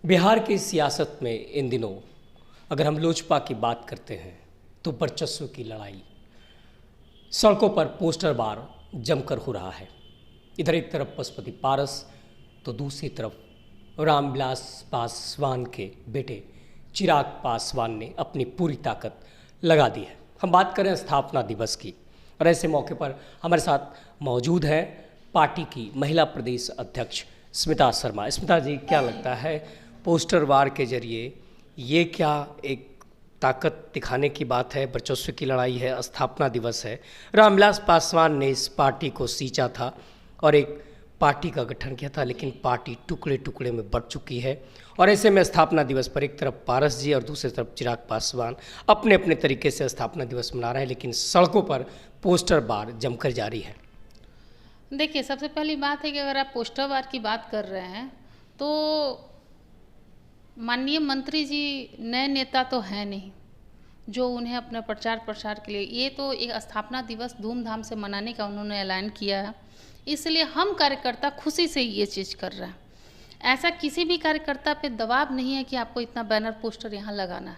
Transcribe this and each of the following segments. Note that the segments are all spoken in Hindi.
बिहार की सियासत में इन दिनों अगर हम लोजपा की बात करते हैं तो वर्चस्व की लड़ाई, सड़कों पर पोस्टर बार जमकर हो रहा है। इधर एक तरफ पशुपति पारस तो दूसरी तरफ रामविलास पासवान के बेटे चिराग पासवान ने अपनी पूरी ताकत लगा दी है। हम बात करें स्थापना दिवस की और ऐसे मौके पर हमारे साथ मौजूद है पार्टी की महिला प्रदेश अध्यक्ष स्मिता शर्मा। स्मिता जी, क्या लगता है पोस्टर वार के जरिए ये क्या एक ताकत दिखाने की बात है, वर्चस्व की लड़ाई है, स्थापना दिवस है? रामविलास पासवान ने इस पार्टी को सींचा था और एक पार्टी का गठन किया था, लेकिन पार्टी टुकड़े टुकड़े में बढ़ चुकी है और ऐसे में स्थापना दिवस पर एक तरफ पारस जी और दूसरी तरफ चिराग पासवान अपने अपने तरीके से स्थापना दिवस मना रहे हैं, लेकिन सड़कों पर पोस्टर बार जमकर जारी है। देखिए, सबसे पहली बात है कि अगर आप पोस्टर वार की बात कर रहे हैं तो माननीय मंत्री जी नए नेता तो हैं नहीं जो उन्हें अपने प्रचार प्रसार के लिए, ये तो एक स्थापना दिवस धूमधाम से मनाने का उन्होंने ऐलान किया है, इसलिए हम कार्यकर्ता खुशी से ये चीज़ कर रहे हैं। ऐसा किसी भी कार्यकर्ता पे दबाव नहीं है कि आपको इतना बैनर पोस्टर यहाँ लगाना है,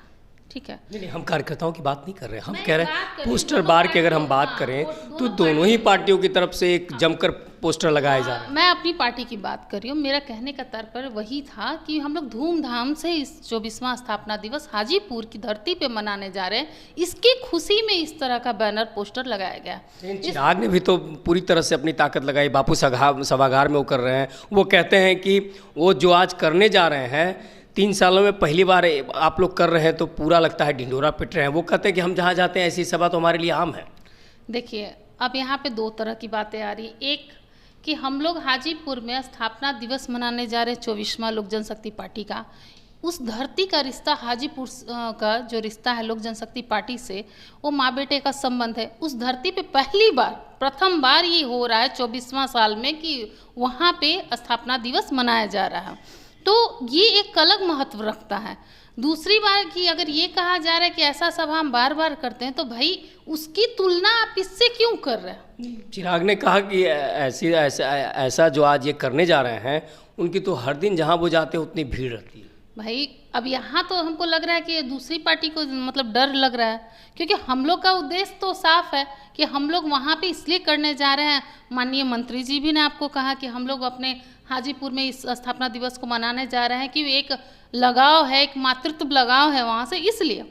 ठीक है? नहीं, हम कार्यकर्ताओं की बात नहीं कर रहे हैं, हम कह रहे हैं पोस्टर बार की अगर हम बात करें तो दोनों ही पार्टियों की तरफ से एक जमकर पोस्टर लगाए जा रहे हैं। मैं अपनी पार्टी की बात कर रही हूँ। मेरा कहने का तात्पर्य वही था कि हम लोग धूमधाम से इस 24वां स्थापना दिवस हाजीपुर की धरती पे मनाने जा रहे हैं, इसकी खुशी में इस तरह का बैनर पोस्टर लगाया गया। चिराग ने भी तो पूरी तरह से अपनी ताकत लगाई, बापू सभागार में वो कर रहे हैं। वो कहते हैं कि वो जो आज करने जा रहे हैं 3 सालों में पहली बार आप लोग कर रहे हैं, तो पूरा लगता है ढिंढोरा पिट रहे हैं। वो कहते हैं कि हम जहाँ जाते हैं ऐसी सभा तो हमारे लिए आम है। देखिए, अब यहाँ पे 2 तरह की बातें आ रही। एक कि हम लोग हाजीपुर में स्थापना दिवस मनाने जा रहे हैं 24वां लोक जनशक्ति पार्टी का। उस धरती का रिश्ता, हाजीपुर का जो रिश्ता है लोक जनशक्ति पार्टी से, वो माँ बेटे का संबंध है। उस धरती पे पहली बार, प्रथम बार ये हो रहा है 24वां साल में कि वहाँ पे स्थापना दिवस मनाया जा रहा है, तो ये एक अलग महत्व रखता है। दूसरी बात कि अगर ये कहा जा रहा है कि ऐसा सब हम बार बार करते हैं, तो भाई उसकी तुलना आप इससे क्यों कर रहे हैं? चिराग ने कहा कि ऐसा जो आज ये करने जा रहे हैं, उनकी तो हर दिन जहां वो जाते हैं उतनी भीड़ रहती है। भाई अब यहाँ तो हमको लग रहा है कि दूसरी पार्टी को मतलब डर लग रहा है, क्योंकि हम लोग का उद्देश्य तो साफ है कि हम लोग वहाँ पे इसलिए करने जा रहे हैं। माननीय मंत्री जी भी ने आपको कहा कि हम लोग अपने हाजीपुर में इस स्थापना दिवस को मनाने जा रहे हैं कि एक लगाव है, एक मातृत्व लगाव है वहाँ से, इसलिए।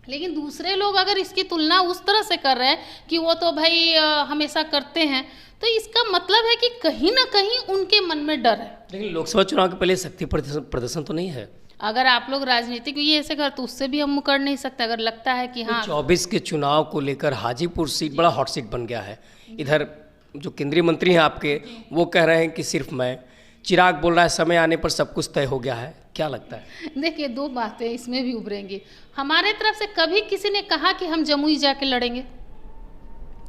लेकिन दूसरे लोग अगर इसकी तुलना उस तरह से कर रहे हैं कि वो तो भाई हमेशा करते हैं, तो इसका मतलब है कि कहीं ना कहीं उनके मन में डर है। लेकिन लोकसभा चुनाव के पहले शक्ति प्रदर्शन तो नहीं है। अगर आप लोग राजनीति को ये ऐसे कर तो उससे भी हम मुकर नहीं सकते। अगर लगता है कि हाँ, 24 के चुनाव को लेकर हाजीपुर सीट बड़ा हॉट सीट बन गया है। इधर जो केंद्रीय मंत्री हैं आपके, वो कह रहे हैं कि सिर्फ मैं, चिराग बोल रहा है समय आने पर सब कुछ तय हो गया है। क्या लगता है? देखिए, 2 बातें इसमें भी उभरेंगी। हमारे तरफ से कभी किसी ने कहा कि हम जमुई जाके लड़ेंगे?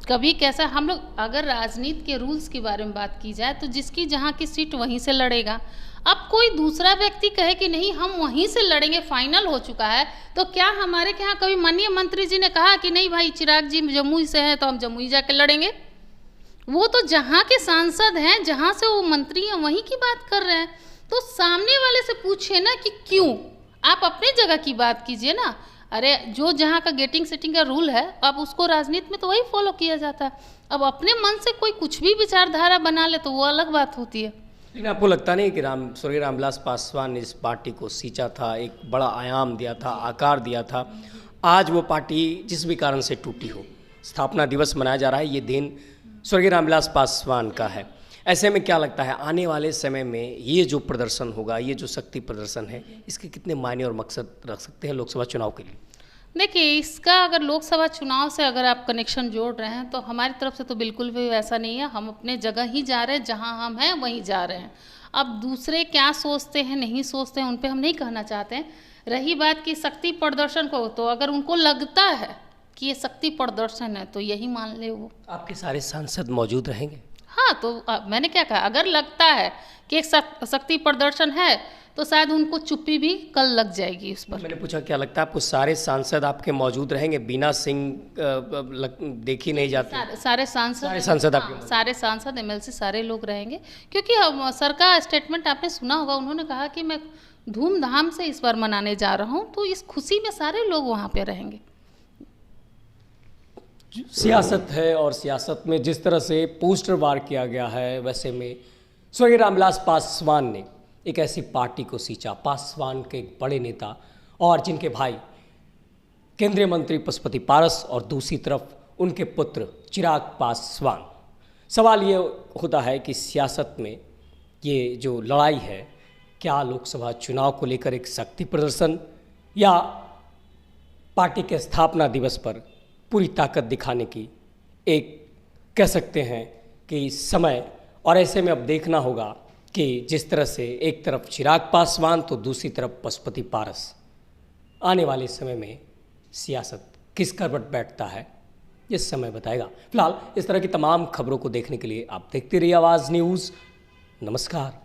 कभी कैसा? हम लोग अगर राजनीति के रूल्स के बारे में बात की जाए तो जिसकी जहाँ की सीट वहीं से लड़ेगा। अब कोई दूसरा व्यक्ति कहे कि नहीं हम वहीं से लड़ेंगे, फाइनल हो चुका है, तो क्या हमारे के यहाँ कभी माननीय मंत्री जी ने कहा कि नहीं भाई चिराग जी जमुई से हैं तो हम जमुई जाके लड़ेंगे? वो तो जहाँ के सांसद हैं, जहाँ से वो मंत्री हैं, वहीं की बात कर रहे हैं। तो सामने वाले से पूछे ना कि क्यों, आप अपनी जगह की बात कीजिए ना। अरे जो जहाँ का गेटिंग सेटिंग का रूल है, अब उसको राजनीति में तो वही फॉलो किया जाता है। अब अपने मन से कोई कुछ भी विचारधारा बना ले तो वो अलग बात होती है। लेकिन आपको लगता नहीं कि स्वर्गीय रामविलास पासवान ने इस पार्टी को सींचा था, एक बड़ा आयाम दिया था, आकार दिया था, आज वो पार्टी जिस भी कारण से टूटी हो, स्थापना दिवस मनाया जा रहा है, ये दिन स्वर्गीय रामविलास पासवान का है। ऐसे में क्या लगता है आने वाले समय में ये जो प्रदर्शन होगा, ये जो शक्ति प्रदर्शन है, इसके कितने मायने और मकसद रख सकते हैं लोकसभा चुनाव के लिए? देखिए, इसका अगर लोकसभा चुनाव से अगर आप कनेक्शन जोड़ रहे हैं तो हमारी तरफ से तो बिल्कुल भी वैसा नहीं है। हम अपने जगह ही जा रहे हैं, जहां हम हैं वहीं जा रहे हैं। अब दूसरे क्या सोचते हैं नहीं सोचते हैं उन पे हम नहीं कहना चाहते हैं। रही बात की शक्ति प्रदर्शन को, तो अगर उनको लगता है कि ये शक्ति प्रदर्शन है तो यही मान ले। वो आपके सारे सांसद मौजूद रहेंगे? हाँ, तो मैंने क्या कहा, अगर लगता है कि एक शक्ति प्रदर्शन है तो शायद उनको चुप्पी भी कल लग जाएगी उस पर। मैंने पूछा क्या लगता है आपको सारे सांसद आपके मौजूद रहेंगे? बीना सिंह देखी नहीं जाती। सारे सांसद आपके सारे सांसद एमएलसी सारे लोग रहेंगे, क्योंकि सर का स्टेटमेंट आपने सुना होगा, उन्होंने कहा कि मैं धूमधाम से इस बार मनाने जा रहा हूँ, तो इस खुशी में सारे लोग वहाँ पे रहेंगे। सियासत है और सियासत में जिस तरह से पोस्टर वार किया गया है, वैसे में स्वर्गीय रामविलास पासवान ने एक ऐसी पार्टी को सींचा, पासवान के एक बड़े नेता और जिनके भाई केंद्रीय मंत्री पशुपति पारस और दूसरी तरफ उनके पुत्र चिराग पासवान। सवाल ये होता है कि सियासत में ये जो लड़ाई है, क्या लोकसभा चुनाव को लेकर एक शक्ति प्रदर्शन या पार्टी के स्थापना दिवस पर पूरी ताकत दिखाने की एक कह सकते हैं कि समय। और ऐसे में अब देखना होगा कि जिस तरह से एक तरफ चिराग पासवान तो दूसरी तरफ पशुपति पारस, आने वाले समय में सियासत किस करवट बैठता है ये समय बताएगा। फिलहाल इस तरह की तमाम खबरों को देखने के लिए आप देखते रहिए आवाज़ न्यूज़। नमस्कार।